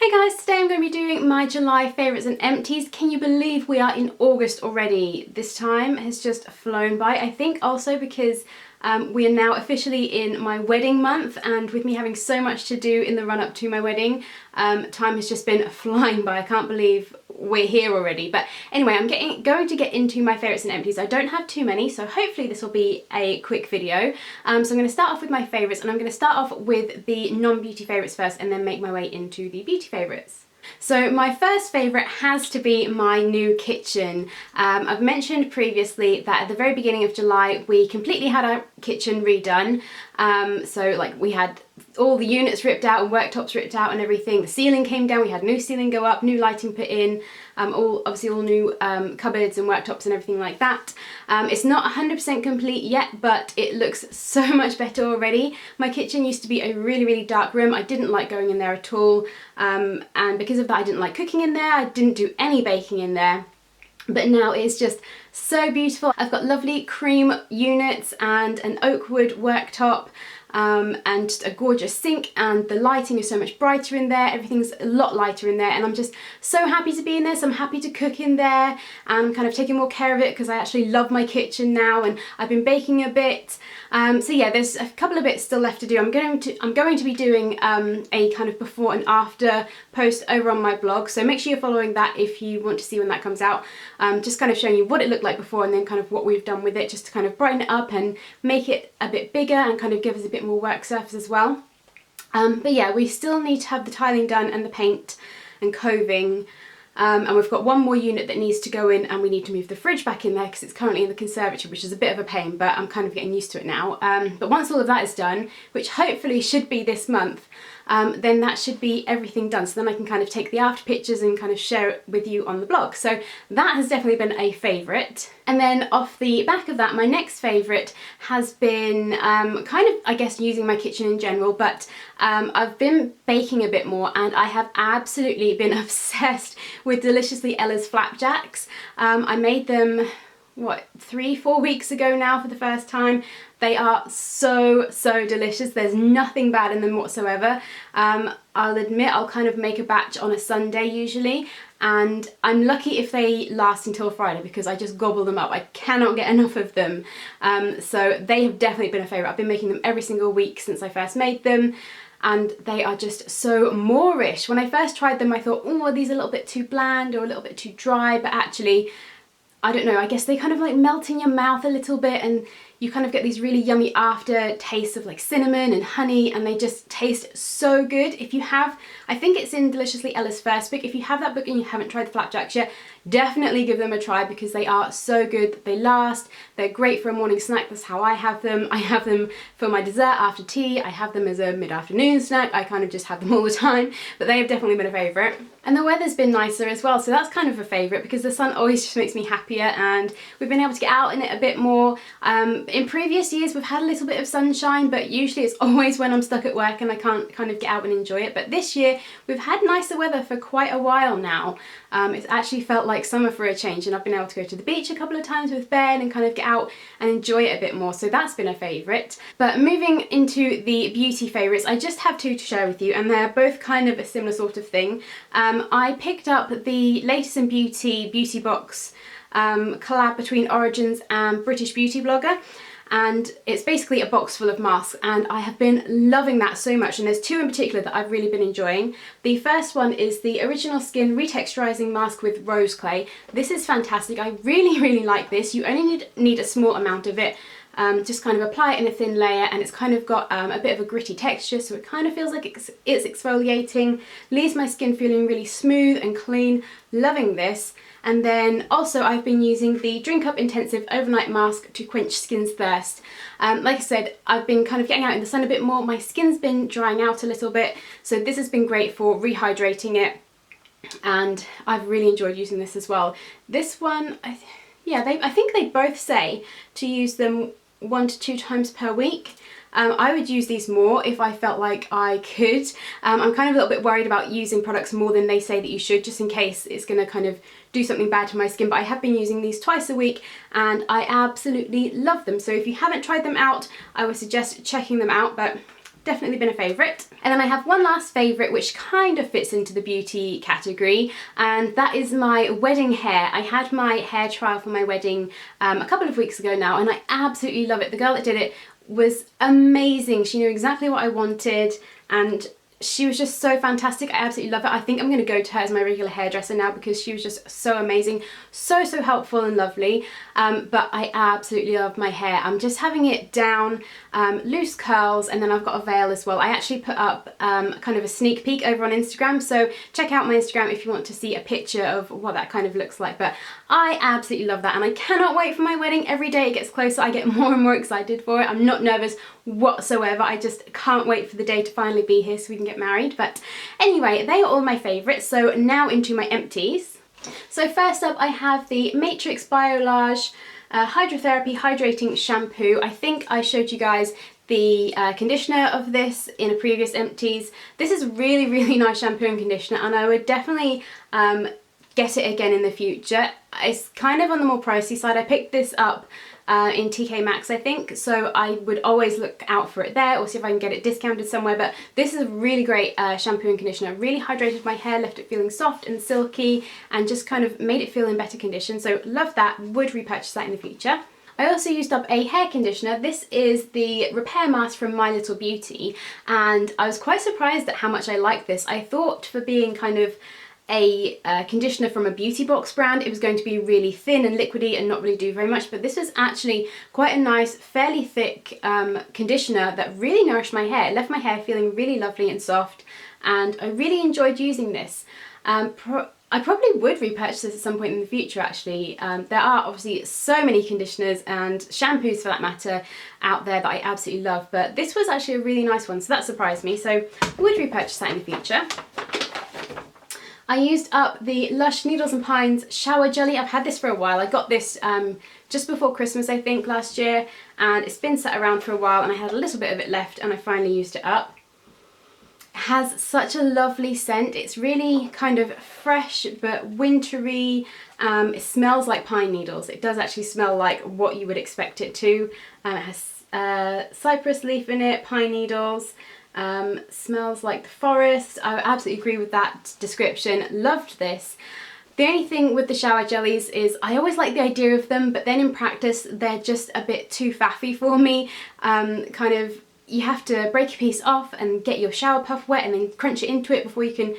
Hey guys, today I'm going to be doing my July favourites and empties. Can you believe we are in August already? This time has just flown by. I think also because we are now officially in my wedding month, and with me having so much to do in the run-up to my wedding, time has just been flying by. I can't believe we're here already. But anyway, I'm going to get into my favourites and empties. I don't have too many, so hopefully this will be a quick video. So I'm going to start off with my favourites, and I'm going to start off with the non-beauty favourites first and then make my way into the beauty favourites. So my first favourite has to be my new kitchen. I've mentioned previously that at the very beginning of July we completely had our kitchen redone. So like we had all the units ripped out and worktops ripped out and everything. The ceiling came down, we had new ceiling go up, new lighting put in, obviously all new cupboards and worktops and everything like that. It's not 100% complete yet, but it looks so much better already. My kitchen used to be a really dark room. I didn't like going in there at all, and because of that I didn't like cooking in there. I didn't do any baking in there. But now it's just so beautiful. I've got lovely cream units and an oak wood worktop, and just a gorgeous sink, and the lighting is so much brighter in there. Everything's a lot lighter in there, and I'm just so happy to be in this. I'm happy to cook in there, and I'm kind of taking more care of it because I actually love my kitchen now, and I've been baking a bit. So yeah, there's a couple of bits still left to do. I'm going to be doing a kind of before and after post over on my blog, so make sure you're following that if you want to see when that comes out. Just kind of showing you what it looked like before and then kind of what we've done with it, just to kind of brighten it up and make it a bit bigger and kind of give us a bit more work surface as well. But yeah, we still need to have the tiling done and the paint and coving. And we've got one more unit that needs to go in, and we need to move the fridge back in there because it's currently in the conservatory, which is a bit of a pain, but I'm kind of getting used to it now. But once all of that is done, which hopefully should be this month, then that should be everything done. So then I can kind of take the after pictures and kind of share it with you on the blog. So that has definitely been a favourite. And then off the back of that, my next favourite has been kind of, I guess, using my kitchen in general, but I've been baking a bit more, and I have absolutely been obsessed with Deliciously Ella's flapjacks. I made them, what, 3-4 weeks ago now for the first time. They are so delicious. There's nothing bad in them whatsoever. I'll admit I'll kind of make a batch on a Sunday usually, and I'm lucky if they last until Friday because I just gobble them up. I cannot get enough of them. So they have definitely been a favourite. I've been making them every single week since I first made them, and they are just so Moorish. When I first tried them I thought, oh, are these a little bit too bland or a little bit too dry, but actually, I don't know, I guess they kind of like melt in your mouth a little bit, and you kind of get these really yummy after tastes of like cinnamon and honey, and they just taste so good. If you have, I think it's in Deliciously Ella's first book, if you have that book and you haven't tried the flapjacks yet, definitely give them a try because they are so good. They last, they're great for a morning snack. That's how I have them. I have them for my dessert after tea. I have them as a mid-afternoon snack. I kind of just have them all the time, but they have definitely been a favourite. And the weather's been nicer as well, so that's kind of a favourite because the sun always just makes me happier, and we've been able to get out in it a bit more. In previous years we've had a little bit of sunshine, but usually it's always when I'm stuck at work and I can't kind of get out and enjoy it. But this year we've had nicer weather for quite a while now. It's actually felt like summer for a change, and I've been able to go to the beach a couple of times with Ben and kind of get out and enjoy it a bit more, so that's been a favourite. But moving into the beauty favourites, I just have two to share with you, and they're both kind of a similar sort of thing. I picked up the Latest in Beauty box collab between Origins and British beauty blogger, and it's basically a box full of masks, and I have been loving that so much, and there's two in particular that I've really been enjoying. The first one is the Original Skin Retexturizing Mask with Rose Clay. This is fantastic. I really like this. You only need a small amount of it. Just kind of apply it in a thin layer, and it's kind of got a bit of a gritty texture, so it kind of feels like it's exfoliating, leaves my skin feeling really smooth and clean. Loving this. And then also I've been using the Drink Up Intensive Overnight Mask to quench skin's thirst. Like I said, I've been kind of getting out in the sun a bit more. My skin's been drying out a little bit, so this has been great for rehydrating it, and I've really enjoyed using this as well. This one, I think they both say to use them 1 to 2 times per week. I would use these more if I felt like I could. I'm kind of a little bit worried about using products more than they say that you should, just in case it's going to kind of do something bad to my skin, but I have been using these twice a week and I absolutely love them. So if you haven't tried them out, I would suggest checking them out, but definitely been a favourite. And then I have one last favourite which kind of fits into the beauty category, and that is my wedding hair. I had my hair trial for my wedding a couple of weeks ago now, and I absolutely love it. The girl that did it was amazing. She knew exactly what I wanted, and she was just so fantastic. I absolutely love it. I think I'm going to go to her as my regular hairdresser now because she was just so amazing, so helpful and lovely. But I absolutely love my hair. I'm just having it down, loose curls, and then I've got a veil as well. I actually put up kind of a sneak peek over on Instagram, so check out my Instagram if you want to see a picture of what that kind of looks like. But I absolutely love that, and I cannot wait for my wedding. Every day it gets closer, I get more and more excited for it. I'm not nervous whatsoever. I just can't wait for the day to finally be here so we can get married. But anyway, they are all my favourites. So now into my empties. So first up I have the Matrix Biolage Hydrotherapy Hydrating Shampoo. I think I showed you guys the conditioner of this in a previous empties. This is really nice shampoo and conditioner, and I would definitely get it again in the future. It's kind of on the more pricey side. I picked this up in TK Maxx, I think, so I would always look out for it there or see if I can get it discounted somewhere. But this is a really great shampoo and conditioner. Really hydrated my hair, left it feeling soft and silky, and just kind of made it feel in better condition. So love that, would repurchase that in the future. I also used up a hair conditioner. This is the Repair Mask from My Little Beauty, and I was quite surprised at how much I like this. I thought for being kind of a conditioner from a beauty box brand, it was going to be really thin and liquidy and not really do very much, but this was actually quite a nice, fairly thick conditioner that really nourished my hair. It left my hair feeling really lovely and soft, and I really enjoyed using this. I probably would repurchase this at some point in the future, actually. There are obviously so many conditioners and shampoos for that matter out there that I absolutely love, but this was actually a really nice one, so that surprised me, so I would repurchase that in the future. I used up the Lush Needles and Pines Shower Jelly. I've had this for a while. I got this just before Christmas, I think, last year, and it's been sat around for a while, and I had a little bit of it left and I finally used it up. It has such a lovely scent. It's really kind of fresh but wintry. It smells like pine needles. It does actually smell like what you would expect it to. It has cypress leaf in it, pine needles. Smells like the forest. I absolutely agree with that description. Loved this. The only thing with the shower jellies is I always like the idea of them, but then in practice they're just a bit too faffy for me. Kind of, you have to break a piece off and get your shower puff wet and then crunch it into it before you can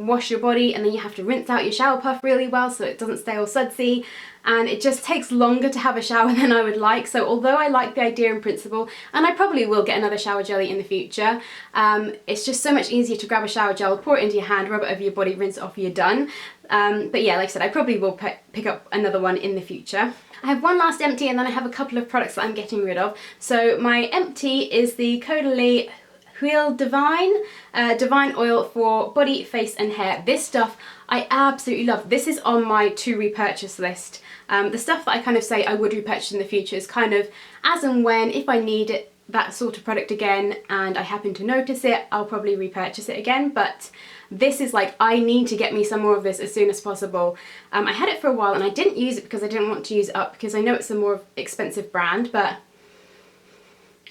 wash your body, and then you have to rinse out your shower puff really well so it doesn't stay all sudsy, and it just takes longer to have a shower than I would like. So although I like the idea in principle, and I probably will get another shower jelly in the future, it's just so much easier to grab a shower gel, pour it into your hand, rub it over your body, rinse it off, you're done. But yeah, like I said, I probably will pick up another one in the future. I have one last empty, and then I have a couple of products that I'm getting rid of. So my empty is the Caudalie Huile Divine Oil for body, face and hair. This stuff I absolutely love. This is on my to repurchase list. The stuff that I kind of say I would repurchase in the future is kind of as and when, if I need it, that sort of product again and I happen to notice it, I'll probably repurchase it again. But this is like, I need to get me some more of this as soon as possible. I had it for a while and I didn't use it because I didn't want to use it up because I know it's a more expensive brand, but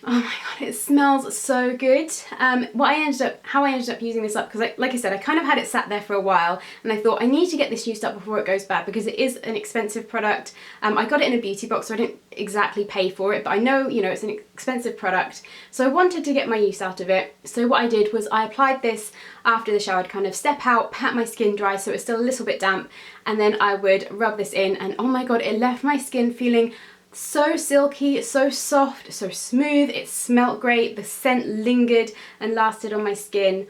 oh my god, it smells so good. How I ended up using this up, because like I said, I kind of had it sat there for a while and I thought I need to get this used up before it goes bad because it is an expensive product. I got it in a beauty box, so I didn't exactly pay for it, but I know, you know, it's an expensive product, so I wanted to get my use out of it. So what I did was I applied this after the shower. I'd kind of step out, pat my skin dry so it's still a little bit damp, and then I would rub this in, and oh my god, it left my skin feeling so silky, so soft, so smooth. It smelled great, the scent lingered and lasted on my skin,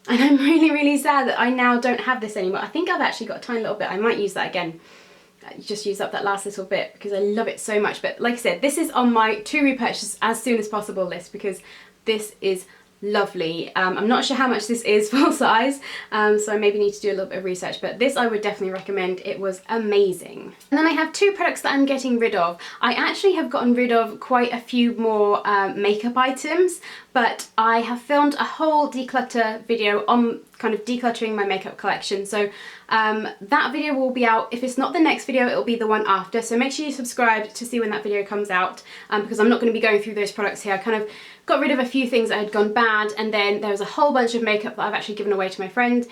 and I'm really sad that I now don't have this anymore. I think I've actually got a tiny little bit. I might use that again, just use up that last little bit because I love it so much. But like I said, this is on my to repurchase as soon as possible list because this is lovely. I'm not sure how much this is full size, so I maybe need to do a little bit of research, but this I would definitely recommend. It was amazing. And then I have two products that I'm getting rid of. I actually have gotten rid of quite a few more makeup items, but I have filmed a whole declutter video on kind of decluttering my makeup collection. So that video will be out. If it's not the next video, it'll be the one after. So make sure you subscribe to see when that video comes out, because I'm not going to be going through those products here. I kind of got rid of a few things that had gone bad, and then there was a whole bunch of makeup that I've actually given away to my friend.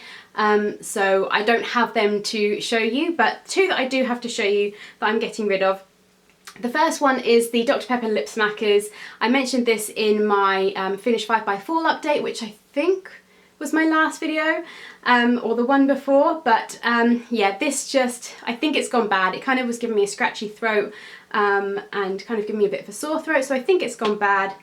So I don't have them to show you, but two that I do have to show you that I'm getting rid of. The first one is the Dr. Pepper Lip Smackers. I mentioned this in my Finish 5 by Fall update, which I think was my last video, or the one before, but yeah, this just, I think it's gone bad. It kind of was giving me a scratchy throat and kind of giving me a bit of a sore throat, so I think it's gone bad.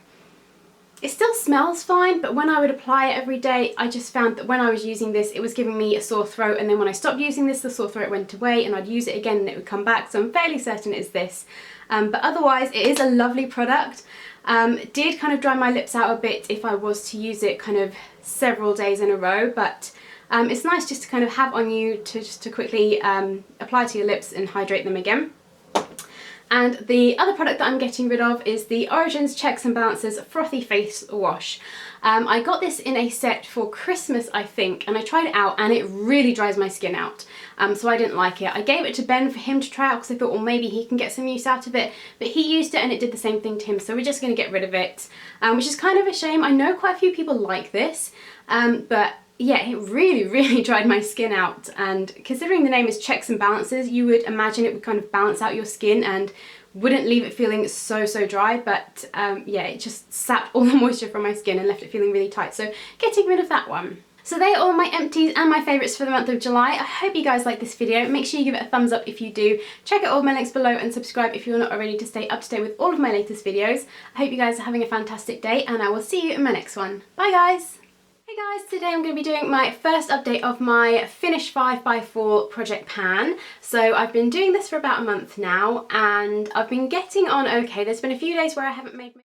It still smells fine, but when I would apply it every day, I just found that when I was using this, it was giving me a sore throat, and then when I stopped using this, the sore throat went away, and I'd use it again and it would come back, so I'm fairly certain it's this. But otherwise, it is a lovely product. It did kind of dry my lips out a bit if I was to use it kind of several days in a row, but it's nice just to kind of have on you to quickly apply to your lips and hydrate them again. And the other product that I'm getting rid of is the Origins Checks and Balances Frothy Face Wash. I got this in a set for Christmas, I think, and I tried it out and it really dries my skin out. So I didn't like it. I gave it to Ben for him to try out because I thought, well, maybe he can get some use out of it. But he used it and it did the same thing to him, so we're just going to get rid of it, which is kind of a shame. I know quite a few people like this, but yeah, it really dried my skin out, and considering the name is Checks and Balances, you would imagine it would kind of balance out your skin and wouldn't leave it feeling so dry, but yeah, it just sapped all the moisture from my skin and left it feeling really tight, so getting rid of that one. So they are all my empties and my favourites for the month of July. I hope you guys like this video. Make sure you give it a thumbs up if you do. Check out all my links below and subscribe if you're not already to stay up to date with all of my latest videos. I hope you guys are having a fantastic day, and I will see you in my next one. Bye guys! Hey guys, today I'm going to be doing my first update of my Finish 5 by Fall project pan. So I've been doing this for about a month now and I've been getting on okay. There's been a few days where I haven't made